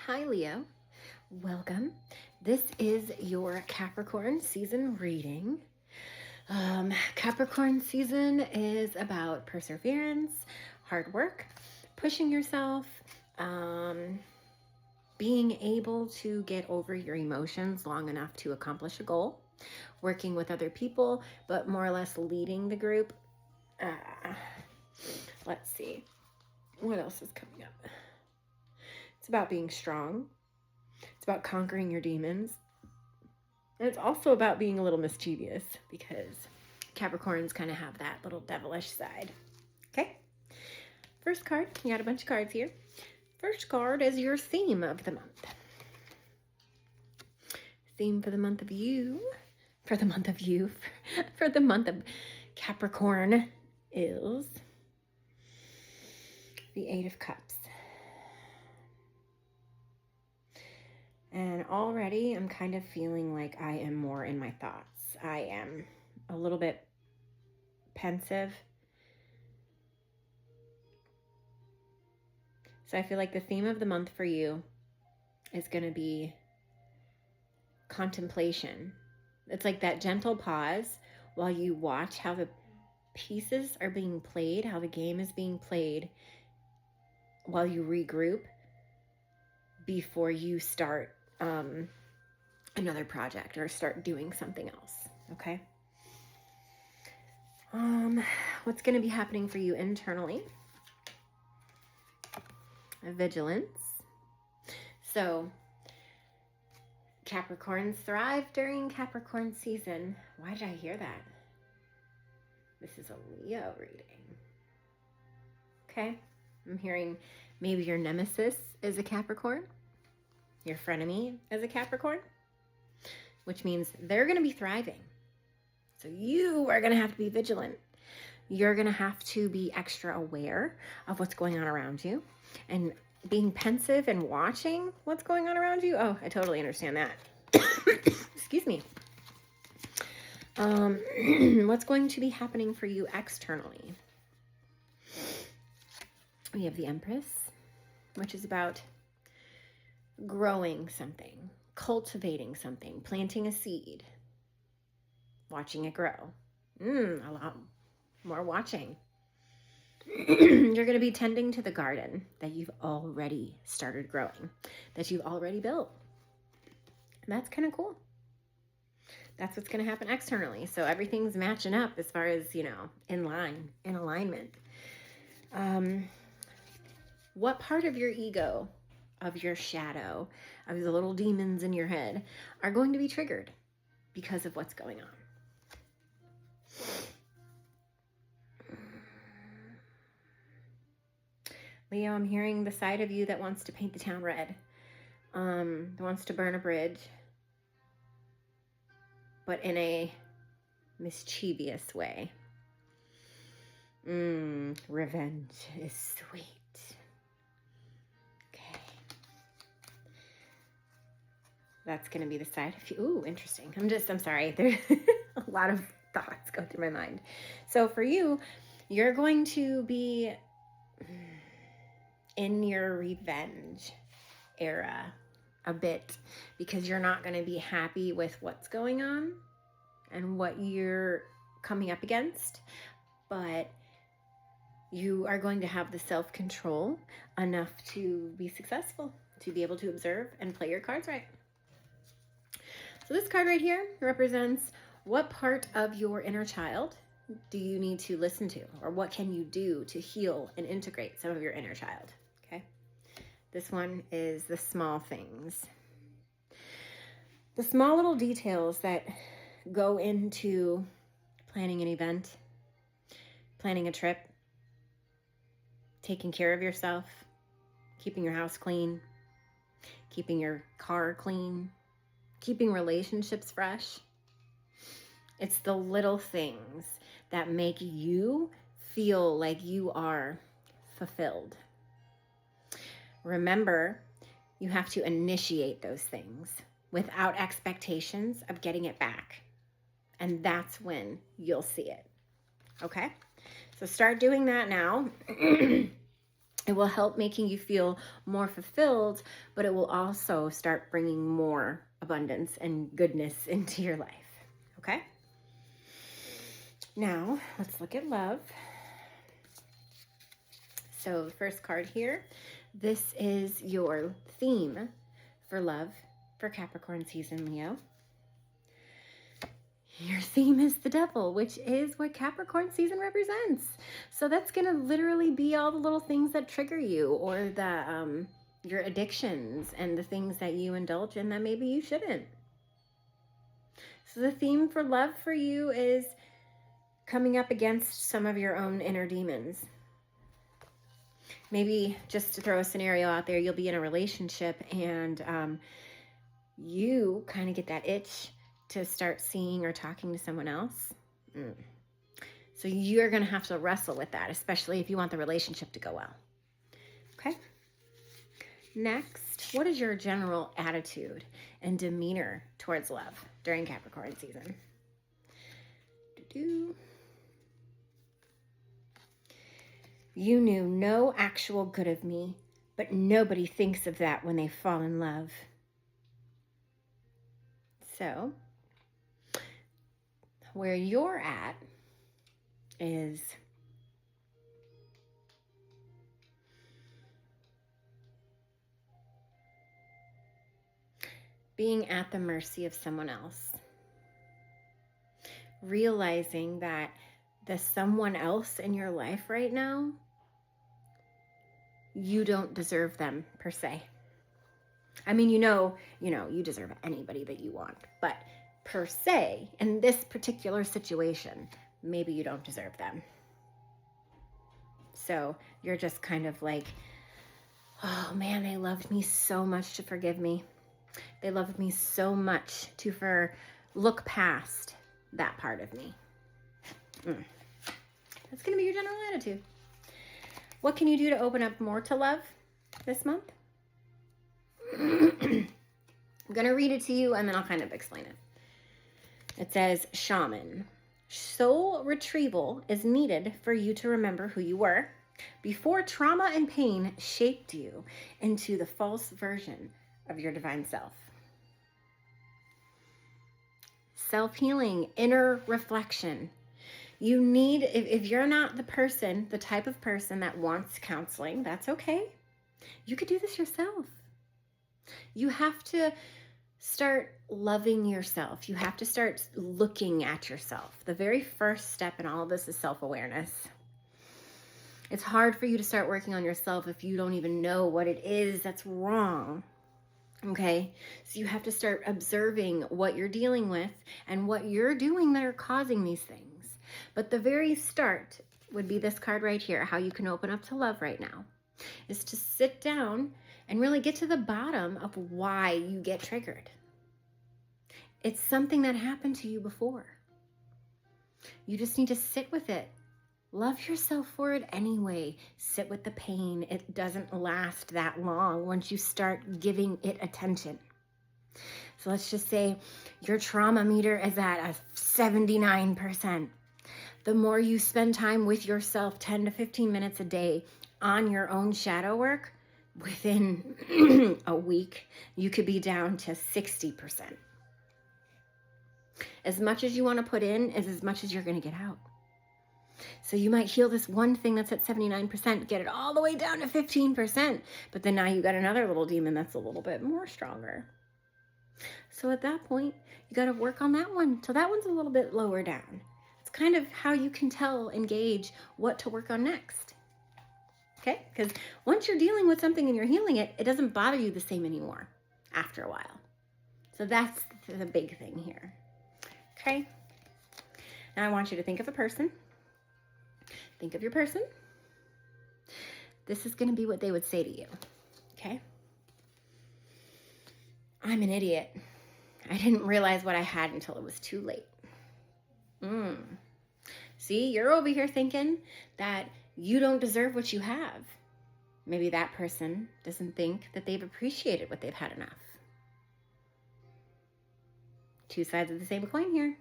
Hi, Leo. Welcome. This is your Capricorn season reading. Capricorn season is about perseverance, hard work, pushing yourself, being able to get over your emotions long enough to accomplish a goal, working with other people, but more or less leading the group. Let's see. What else is coming up? It's about being strong. It's about conquering your demons. And it's also about being a little mischievous because Capricorns kind of have that little devilish side. Okay? First card. You got a bunch of cards here. First card is your theme of the month. Theme for the month of you. For the month of Capricorn is the Eight of Cups. And already I'm kind of feeling like I am more in my thoughts. I am a little bit pensive. So I feel like the theme of the month for you is going to be contemplation. It's like that gentle pause while you watch how the pieces are being played, how the game is being played, while you regroup before you start another project or start doing something else. Okay. What's going to be happening for you internally? Vigilance. So Capricorns thrive during Capricorn season. Why did I hear that? This is a Leo reading. Okay. I'm hearing maybe your nemesis is a Capricorn. Your frenemy is a Capricorn, which means they're going to be thriving. So you are going to have to be vigilant. You're going to have to be extra aware of what's going on around you and being pensive and watching what's going on around you. Oh, I totally understand that. Excuse me. What's going to be happening for you externally? We have the Empress, which is about growing something, cultivating something, planting a seed, watching it grow. A lot more watching. You're going to be tending to the garden that you've already started growing, that you've already built. And that's kind of cool. That's what's going to happen externally. So everything's matching up as far as, in line, in alignment. What part of your ego, of your shadow, of the little demons in your head are going to be triggered because of what's going on? Leo, I'm hearing the side of you that wants to paint the town red, that wants to burn a bridge, but in a mischievous way. Revenge is sweet. Okay. That's going to be the side of you. Ooh, interesting. I'm sorry. There's a lot of thoughts go through my mind. So for you, you're going to be in your revenge era a bit because you're not going to be happy with what's going on and what you're coming up against, but you are going to have the self-control enough to be successful, to be able to observe and play your cards right. So this card right here represents what part of your inner child do you need to listen to, or what can you do to heal and integrate some of your inner child? Okay. This one is the small things. The small little details that go into planning an event, planning a trip, taking care of yourself, keeping your house clean, keeping your car clean, keeping relationships fresh. It's the little things that make you feel like you are fulfilled. Remember, you have to initiate those things without expectations of getting it back. And that's when you'll see it. Okay? So start doing that now. It will help making you feel more fulfilled, but it will also start bringing more abundance and goodness into your life. Okay? Now, let's look at love. So the first card here, this is your theme for love for Capricorn season, Leo. Your theme is the devil, which is what Capricorn season represents. So that's going to literally be all the little things that trigger you, or the your addictions and the things that you indulge in that maybe you shouldn't. So the theme for love for you is coming up against some of your own inner demons. Maybe, just to throw a scenario out there, you'll be in a relationship and you kind of get that itch to start seeing or talking to someone else. So you're going to have to wrestle with that, especially if you want the relationship to go well. Okay? Next, what is your general attitude and demeanor towards love during Capricorn season? You knew no actual good of me, but nobody thinks of that when they fall in love. So, where you're at is being at the mercy of someone else. Realizing that the someone else in your life right now, you don't deserve them per se. I mean, you know, you deserve anybody that you want, but per se, in this particular situation, maybe you don't deserve them. So you're just kind of like, oh man, they loved me so much to forgive me. They loved me so much to look past that part of me. That's going to be your general attitude. What can you do to open up more to love this month? I'm going to read it to you and then I'll kind of explain it. It says, Shaman, soul retrieval is needed for you to remember who you were before trauma and pain shaped you into the false version of your divine self. Self-healing, inner reflection. You need, if you're not the type of person that wants counseling, that's okay. You could do this yourself. You have to start loving yourself. You have to start looking at yourself. The very first step in all of this is self-awareness. It's hard for you to start working on yourself if you don't even know what it is that's wrong. Okay? So you have to start observing what you're dealing with and what you're doing that are causing these things. But the very start would be this card right here, how you can open up to love right now, is to sit down and really get to the bottom of why you get triggered. It's something that happened to you before. You just need to sit with it. Love yourself for it anyway. Sit with the pain. It doesn't last that long once you start giving it attention. So let's just say your trauma meter is at a 79%. The more you spend time with yourself, 10 to 15 minutes a day on your own shadow work, within a week, you could be down to 60%. As much as you want to put in is as much as you're going to get out. So you might heal this one thing that's at 79%, get it all the way down to 15%, but then now you got another little demon that's a little bit more stronger. So at that point, you got to work on that one till that one's a little bit lower down. It's kind of how you can tell and gauge what to work on next. Okay? Because once you're dealing with something and you're healing it, it doesn't bother you the same anymore after a while. So that's the big thing here. Okay? Now I want you to think of a person. Think of your person. This is going to be what they would say to you. Okay? I'm an idiot. I didn't realize what I had until it was too late. See, you're over here thinking that you don't deserve what you have. Maybe that person doesn't think that they've appreciated what they've had enough. Two sides of the same coin here.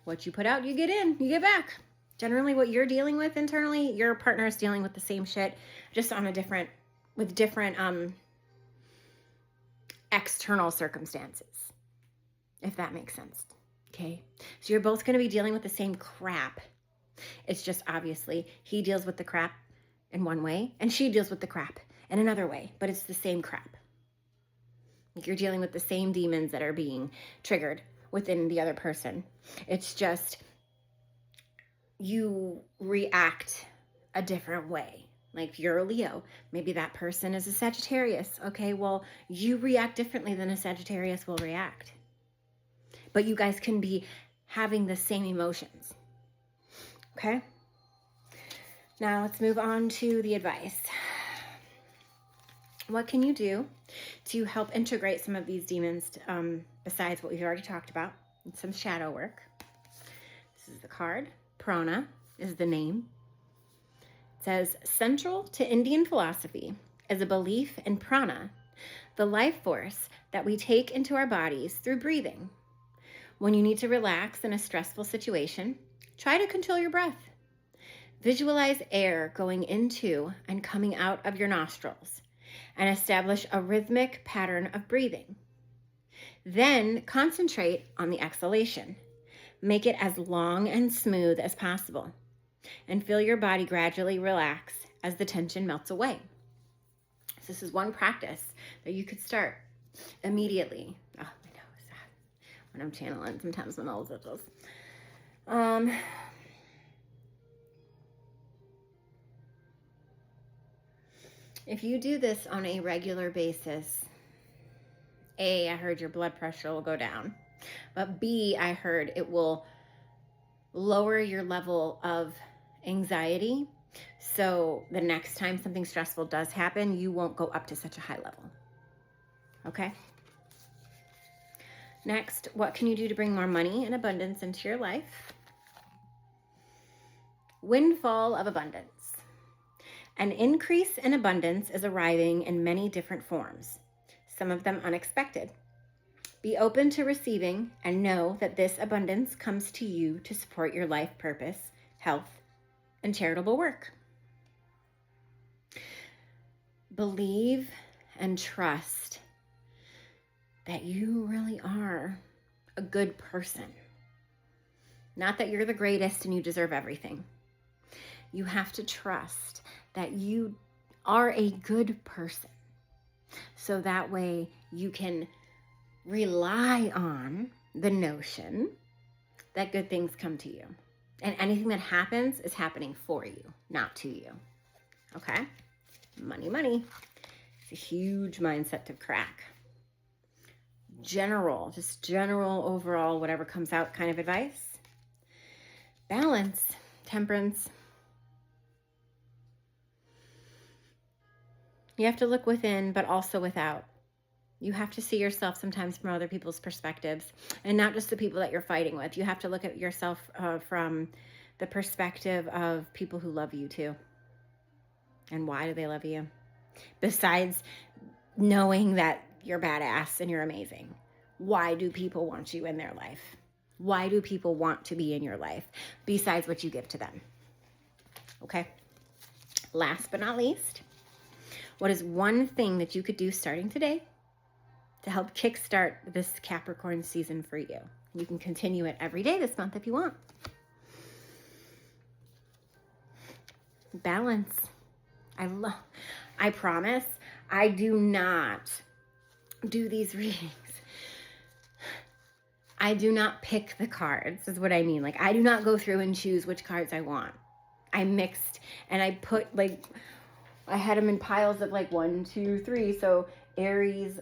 What you put out, you get in, you get back. Generally, what you're dealing with internally, your partner is dealing with the same shit. just on with different external circumstances, if that makes sense. Okay. So you're both going to be dealing with the same crap. It's just obviously he deals with the crap in one way and she deals with the crap in another way, but it's the same crap. Like you're dealing with the same demons that are being triggered within the other person. It's just you react a different way. Like if you're a Leo, maybe that person is a Sagittarius. Okay, well, you react differently than a Sagittarius will react. But you guys can be having the same emotions. Okay? Now let's move on to the advice. What can you do to help integrate some of these demons besides what we've already talked about? And some shadow work. This is the card. Prana is the name. It says, central to Indian philosophy is a belief in prana, the life force that we take into our bodies through breathing. When you need to relax in a stressful situation, try to control your breath. Visualize air going into and coming out of your nostrils and establish a rhythmic pattern of breathing. Then concentrate on the exhalation. Make it as long and smooth as possible and feel your body gradually relax as the tension melts away. So this is one practice that you could start immediately. Oh, I know, it's sad when I'm channeling sometimes when all of this. If you do this on a regular basis, A, I heard your blood pressure will go down, but B, I heard it will lower your level of anxiety. So the next time something stressful does happen, you won't go up to such a high level. Okay? Next, what can you do to bring more money and abundance into your life? Windfall of abundance. An increase in abundance is arriving in many different forms, some of them unexpected. Be open to receiving and know that this abundance comes to you to support your life purpose, health, and charitable work. Believe and trust that you really are a good person. Not that you're the greatest and you deserve everything. You have to trust that you are a good person. So that way you can rely on the notion that good things come to you. And anything that happens is happening for you, not to you. Okay? Money, money. It's a huge mindset to crack. General overall, whatever comes out kind of advice. Balance, temperance. You have to look within, but also without. You have to see yourself sometimes from other people's perspectives and not just the people that you're fighting with. You have to look at yourself from the perspective of people who love you too. And why do they love you? Besides knowing that you're badass and you're amazing. Why do people want you in their life? Why do people want to be in your life besides what you give to them? Okay. Last but not least, what is one thing that you could do starting today to help kickstart this Capricorn season for you? You can continue it every day this month if you want. Balance. I promise I do not do these readings. I do not pick the cards, is what I mean. Like, I do not go through and choose which cards I want. I mixed and I put, like, I had them in piles of like 1, 2, 3. So Aries,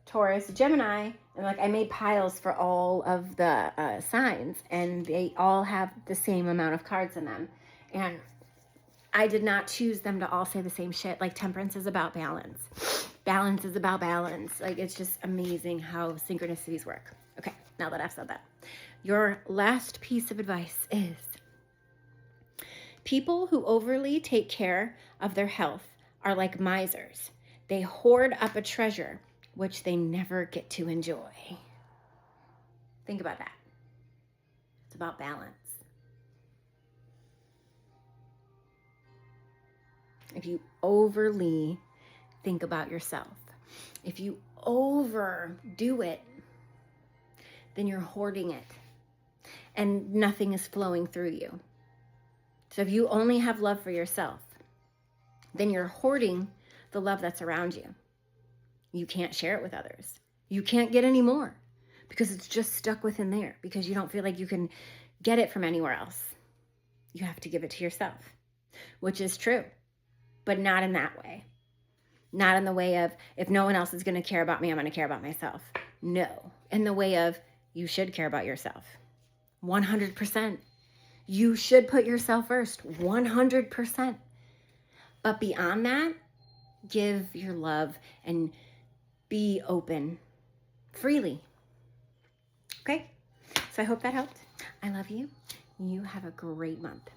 Taurus, Gemini, and like I made piles for all of the signs, and they all have the same amount of cards in them. And I did not choose them to all say the same shit. Like temperance is about balance. Balance is about balance. Like it's just amazing how synchronicities work. Okay, now that I've said that, your last piece of advice is people who overly take care of their health are like misers. They hoard up a treasure which they never get to enjoy. Think about that. It's about balance. if you overly think about yourself, if you overdo it, then you're hoarding it and nothing is flowing through you. So if you only have love for yourself, then you're hoarding the love that's around you. You can't share it with others. You can't get any more because it's just stuck within there because you don't feel like you can get it from anywhere else. You have to give it to yourself, which is true, but not in that way. Not in the way of, if no one else is going to care about me, I'm going to care about myself. No. In the way of, you should care about yourself. 100%. You should put yourself first. 100%. But beyond that, give your love and be open freely. Okay? So I hope that helped. I love you. You have a great month.